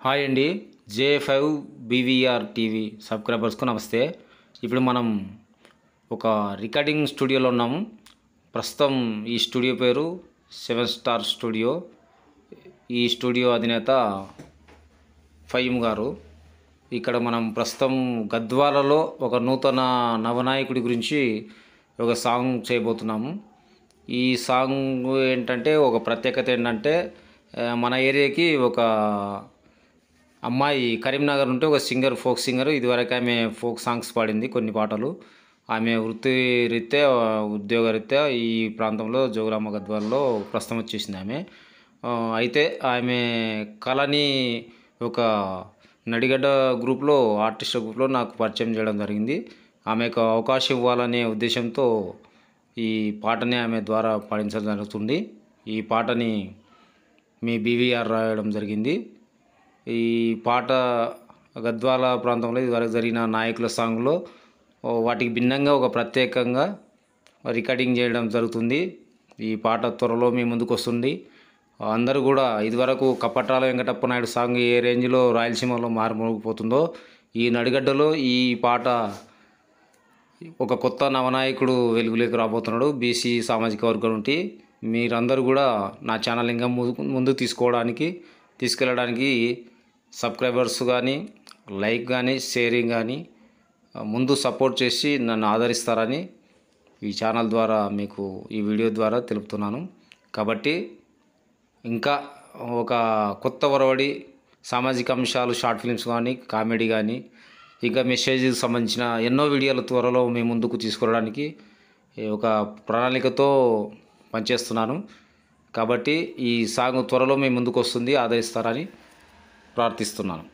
Hi అండి. J5 BVR TV సబ్స్క్రైబర్స్కు నమస్తే. ఇప్పుడు మనం ఒక రికార్డింగ్ స్టూడియోలో ఉన్నాము. ప్రస్తుతం ఈ స్టూడియో పేరు 7 స్టార్ స్టూడియో. ఈ స్టూడియో అధినేత ఫహీమ్ గారు. ఇక్కడ మనం ప్రస్తుతం గద్వాలలో ఒక నూతన నవనాయకుడి గురించి ఒక సాంగ్ చేయబోతున్నాము. ఈ సాంగ్ ఏంటంటే ఒక ప్రత్యేకత ఏంటంటే మన ఏరియాకి ఒక అమ్మాయి కరీంనగర్ ఉంటే ఒక సింగర్, ఫోక్ సింగర్. ఇదివరకు ఆమె ఫోక్ సాంగ్స్ పాడింది కొన్ని పాటలు. ఆమె వృత్తిరీత్యా, ఉద్యోగరీత్యా ఈ ప్రాంతంలో జోగులాంబ గద్వాలలో ప్రస్తుతం వచ్చేసింది ఆమె. అయితే ఆమె కళని ఒక నడిగడ్డ గ్రూప్లో, ఆర్టిస్ట్ గ్రూప్లో నాకు పరిచయం చేయడం జరిగింది. ఆమెకు అవకాశం ఇవ్వాలనే ఉద్దేశంతో ఈ పాటని ఆమె ద్వారా పాడించడం జరుగుతుంది. ఈ పాటని మీ బీవీఆర్ రాయడం జరిగింది. ఈ పాట గద్వాల ప్రాంతంలో ఇదివరకు జరిగిన నాయకుల సాంగ్లో వాటికి భిన్నంగా ఒక ప్రత్యేకంగా రికార్డింగ్ చేయడం జరుగుతుంది. ఈ పాట త్వరలో మీ ముందుకు వస్తుంది. అందరూ కూడా ఇదివరకు కప్పట్రాల వెంకటప్ప నాయుడు సాంగ్ ఏ రేంజ్లో రాయలసీమలో మారుమోగిపోతుందో, ఈ నడిగడ్డలో ఈ పాట ఒక కొత్త నవనాయకుడు వెలుగులోకి రాబోతున్నాడు. బీసీ సామాజిక వర్గం నుండి మీరందరూ కూడా నా ఛానల్ ఇంకా ముందుకు తీసుకెళ్ళడానికి సబ్స్క్రైబర్స్ కానీ, లైక్ కానీ, షేరింగ్ కానీ ముందు సపోర్ట్ చేసి నన్ను ఆదరిస్తారని ఈ ఛానల్ ద్వారా మీకు ఈ వీడియో ద్వారా తెలుపుతున్నాను. కాబట్టి ఇంకా ఒక కొత్త ఒరవడి సామాజిక అంశాలు, షార్ట్ ఫిల్మ్స్ కానీ, కామెడీ కానీ, ఇంకా మెసేజ్కి సంబంధించిన ఎన్నో వీడియోలు త్వరలో మీ ముందుకు తీసుకురావడానికి ఒక ప్రణాళికతో పనిచేస్తున్నాను. కాబట్టి ఈ సాంగ్ త్వరలో మీ ముందుకు వస్తుంది, ఆదరిస్తారని ప్రార్థిస్తున్నాను.